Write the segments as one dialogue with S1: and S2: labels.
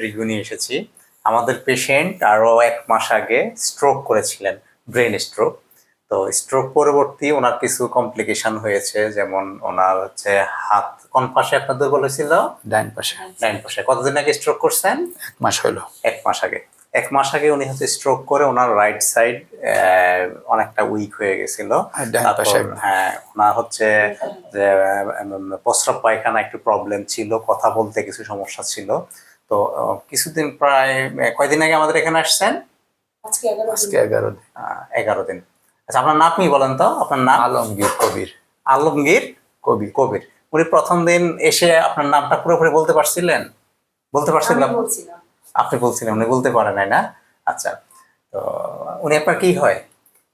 S1: Review নিয়ে এসেছি। আমাদের পেশেন্ট আরো 1 মাস আগে স্ট্রোক করেছিলেন, ব্রেন স্ট্রোক। তো স্ট্রোক পরবর্তী ওনার কিছু কমপ্লিকেশন হয়েছে, যেমন ওনার হচ্ছে হাত কোন পাশে আপনার দুর্বল হয়েছিল?
S2: ডাইন পাশে।
S1: ডাইন পাশে। কতদিন আগে স্ট্রোক করছেন?
S2: 1 মাস হলো।
S1: 1 মাস আগে। 1 মাস আগে উনি হচ্ছে স্ট্রোক করে ওনার রাইট সাইড অনেকটা উইক হয়ে গেছিল। হ্যাঁ, ওনার হচ্ছে যে প্রস্রাব পায়খানা একটু প্রবলেম ছিল, কথা বলতে কিছু সমস্যা ছিল। তো কিছুদিন প্রায় কয়দিন আগে আমাদের এখানে আসছেন?
S2: আজকে 11 দিন।
S1: 11 দিন। আচ্ছা, আপনার নাম কি বলেন তো? আপনার নাম?
S2: আলমগীর কবির।
S1: আলমগীর কবির। উনি প্রথম দিন এসে আপনার নামটা পুরোপুরি বলতে পারছিলেন? বলতে পারছিলেন? আপনি বলছিলেন, উনি বলতে পারে নাই না? আচ্ছা, তো উনি আপনার কি হয়?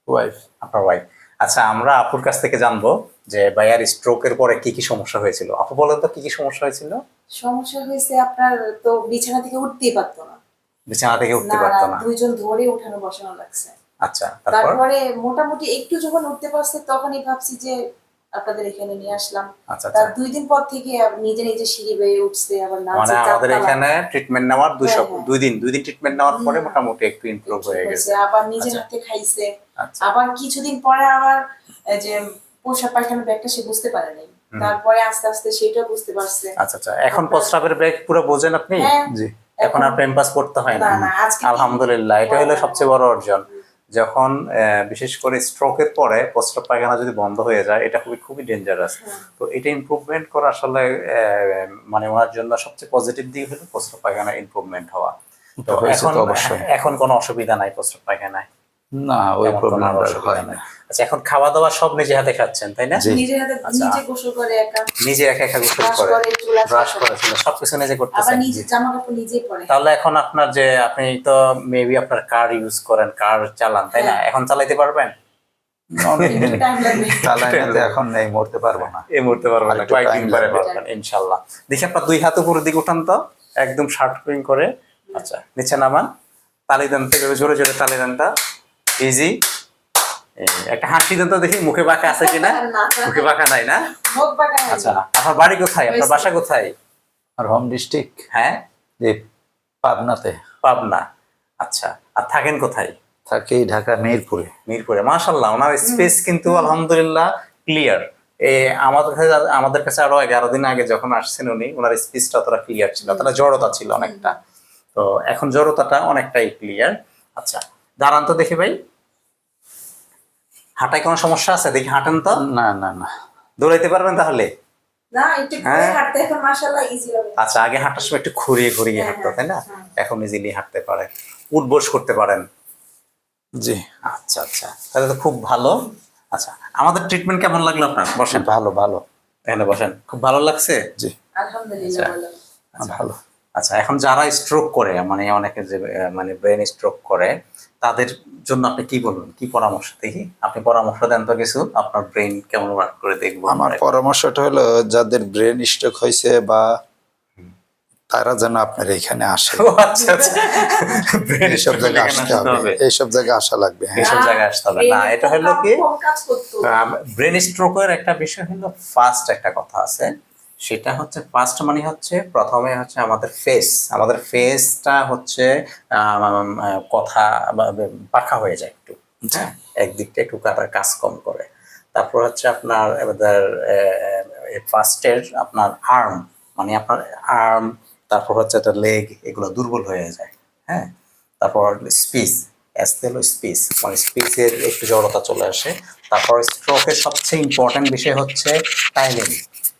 S2: ওয়াইফ।
S1: আপনার ওয়াইফ। আচ্ছা, আমরা আপুর কাছ থেকে জানবো যে ভাইয়ার স্ট্রোকের পরে কি কি সমস্যা হয়েছিল। আপু বলেন তো কি কি সমস্যা হয়েছিল?
S3: সমস্যা হয়েছে আপনার তো বিছানা থেকে উঠতেই পারতো না।
S1: বিছানা থেকে উঠতে পারতো না?
S3: দুইজন ধরে উঠানো বসানো লাগছে।
S1: আচ্ছা,
S3: তারপরে মোটামুটি একটু যখন উঠতে পারছে তখনই ভাবছি যে আপনাদের এখানে নিয়ে আসলাম।
S1: আচ্ছা,
S3: তার 2 দিন পর থেকে নিজে নিজে সিঁড়ি বেয়ে উঠছে, আবার নাচে।
S1: মানে আমাদের এখানে ট্রিটমেন্ট নেওয়ার 2 দিন ট্রিটমেন্ট নেওয়ার পরে মোটামুটি একটু ইমপ্রুভ হয়ে গেছে।
S3: আবার নিজের হাতে খাইছে। আবার কিছুদিন পরে আবার যে প্রস্রাব পায়খানার ব্যাগটা সে বুঝতে পারে নাই, তারপরে আস্তে আস্তে সেটাও বুঝতে পারছে।
S1: আচ্ছা, এখন প্রস্রাবের ব্যাগ পুরো বোঝেন আপনি?
S2: জি।
S1: এখন আর পেম্পাস পড়তে হয় না। আলহামদুলিল্লাহ, এটা হলো সবচেয়ে বড় অর্জন। যখন বিশেষ করে স্ট্রোকের পরে প্রস্রাব পায়খানা যদি বন্ধ হয়ে যায়, এটা খুবই ডেঞ্জারাস। তো এটা ইমপ্রুভমেন্ট করা আসলে মানে ওনার জন্য সবচেয়ে পজিটিভ দিক হলো প্রস্রাব পায়খানা ইমপ্রুভমেন্ট হওয়া। তো এখন কোনো অসুবিধা নাই প্রস্রাব পায়খানায়?
S2: না, ওই প্রবলেম হয় না।
S1: আচ্ছা, এখন খাওয়া দাওয়া সব নিজে হাতে খাচ্ছেন, তাই না?
S3: নিজে হাতে, নিজে গোসল করে একা,
S1: নিজে একা গোসল করে, ব্রাশ করে, সবকিছু নিজে করতেছেন।
S3: আবার নিজে জামা কাপড় নিজেই পরে।
S1: তাহলে এখন আপনার যে আপনি তো মেবি আপনার কার ইউজ করেন, কার চালান, তাই না? এখন চালাইতে পারবেন?
S2: এখন এই মুহূর্তে পারবো না।
S1: এই মুহূর্তে পারবেন না, কয়েকদিন পরে পারবেন ইনশাআল্লাহ। দেখি আপনার 2 হাত উপরের দিকে উঠান তো, একদম শার্টিং করে। আচ্ছা, নিচে নামান, তালি দেন, থেকে জোরে জোরে তালি দেনটা। ইজি। একটা হাসি দেন তো দেখি, মুখে বাঁকা আছে কিনা? মুখে বাঁকা নাই না? আচ্ছা, আপনার বাড়ি কোথায়? আপনার বাসা কোথায়?
S2: আর হোম ডিস্ট্রিক্ট?
S1: হ্যাঁ,
S2: যে পাবনাতে।
S1: পাবনা। আচ্ছা, আর থাকেন কোথায়?
S2: থাকি ঢাকা মিরপুরে।
S1: মিরপুরে। মাশাআল্লাহ, ওনার স্পেস কিন্তু আলহামদুলিল্লাহ ক্লিয়ার। আমাদের কাছে আরো 11 দিন আগে যখন আসছেন উনি, ওনার স্পেসটা অতটা ক্লিয়ার ছিল, অতটা জড়তা ছিল অনেকটা। তো এখন জড়তাটা অনেকটাই ক্লিয়ার। আচ্ছা, দাঁড়ান তো দেখি ভাই, হাঁটায় কোনো সমস্যা আছে? দেখি হাঁটেন তো।
S2: না না না।
S1: দৌড়াইতে পারবেন তাহলে?
S3: না, একটু হাঁটতে এখন মাশাআল্লাহ ইজি লাগে।
S1: আচ্ছা, আগে হাঁটার সময় একটু ঘুরিয়ে ঘুরিয়ে হাঁটতো, তাই না? এখন ইজিলি হাঁটতে পারে, উঠবস করতে পারেন।
S2: জি।
S1: আচ্ছা আচ্ছা, তাহলে তো খুব ভালো। আচ্ছা, আমাদের ট্রিটমেন্ট কেমন লাগলো আপনার? বসেন।
S2: ভালো।
S1: এখানে বসেন। খুব ভালো লাগছে?
S2: জি,
S3: আলহামদুলিল্লাহ
S2: ভালো।
S1: আচ্ছা, এখন যারা স্ট্রোক করে, মানে অনেকে যে মানে ব্রেন স্ট্রোক করে, তাদের জন্য আপনি কি বলবেন, কি পরামর্শ? দেখি আপনি পরামর্শ দেন তো কিছু, আপনার ব্রেন কেমন ওয়ার্ক করে দেখবো।
S2: আমার পরামর্শটা হলো, যাদের ব্রেন স্ট্রোক হয়েছে বা তারা যেন আপনার এখানে আসে।
S1: আচ্ছা আচ্ছা,
S2: এইসব জায়গায় আসতে হবে, এইসব জায়গায় আসা লাগবে।
S1: এইসব জায়গায় আসতে হবে না, এটা হলো কি ব্রেন স্ট্রোকের একটা বিষয় হলো, ফার্স্ট একটা কথা আছে, সেটা হচ্ছে ফার্স্ট মানে হচ্ছে প্রথমে হচ্ছে আমাদের ফেসটা হচ্ছে কথা পাখা হয়ে যায় একটু, হ্যাঁ, একদিকটা একটু কাজ কম করে। তারপর হচ্ছে আপনার ফার্স্টের আপনার আর্ম, মানে আপনার আর্ম, তারপর হচ্ছে একটা লেগ, এগুলো দুর্বল হয়ে যায়। হ্যাঁ, তারপর স্পিচ, স্পিচ মানে স্পিচের একটু জড়তা চলে আসে। তারপর স্ট্রোকের সবচেয়ে ইম্পর্টেন্ট বিষয় হচ্ছে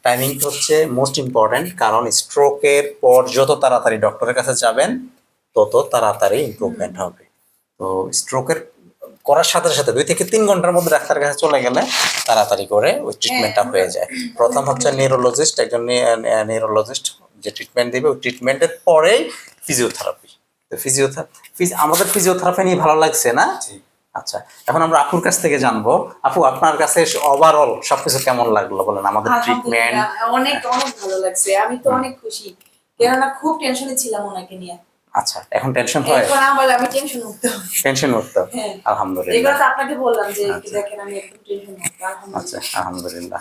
S1: টাইমিং হচ্ছে মোস্ট ইম্পর্টেন্ট, কারণ স্ট্রোকের পর যত তাড়াতাড়ি ডক্টরের কাছে যাবেন তত তাড়াতাড়ি ইমপ্রুভমেন্ট হবে। তো স্ট্রোকের করার সাথে সাথে 2 থেকে 3 ঘন্টার মধ্যে ডাক্তারের কাছে চলে গেলে তাড়াতাড়ি করে ওই ট্রিটমেন্টটা হয়ে যায়। প্রথম হচ্ছে নিউরোলজিস্ট, একজন নিউরোলজিস্ট যে ট্রিটমেন্ট দেবে, ওই ট্রিটমেন্টের পরেই ফিজিওথেরাপি। আমাদের ফিজিওথেরাপি নিয়ে ভালো লাগছে না? আচ্ছা, এখন আমরা আপুর কাছ থেকে জানবো। আপু, আপনার কাছে ওভারঅল সবকিছু কেমন লাগলো বলেন? আমাদের ট্রিটমেন্ট
S3: অনেক ভালো লাগছে, আমি তো অনেক খুশি, কেননা খুব টেনশনে ছিলাম ওনাকে নিয়ে।
S1: আচ্ছা, এখন টেনশন হয়?
S3: এখন আমি টেনশন মুক্ত।
S1: আলহামদুলিল্লাহ,
S3: এগুলো তো আপনাকে বললাম যে দেখেন আমি একটু টেনশন মুক্ত।
S1: আচ্ছা, আলহামদুলিল্লাহ।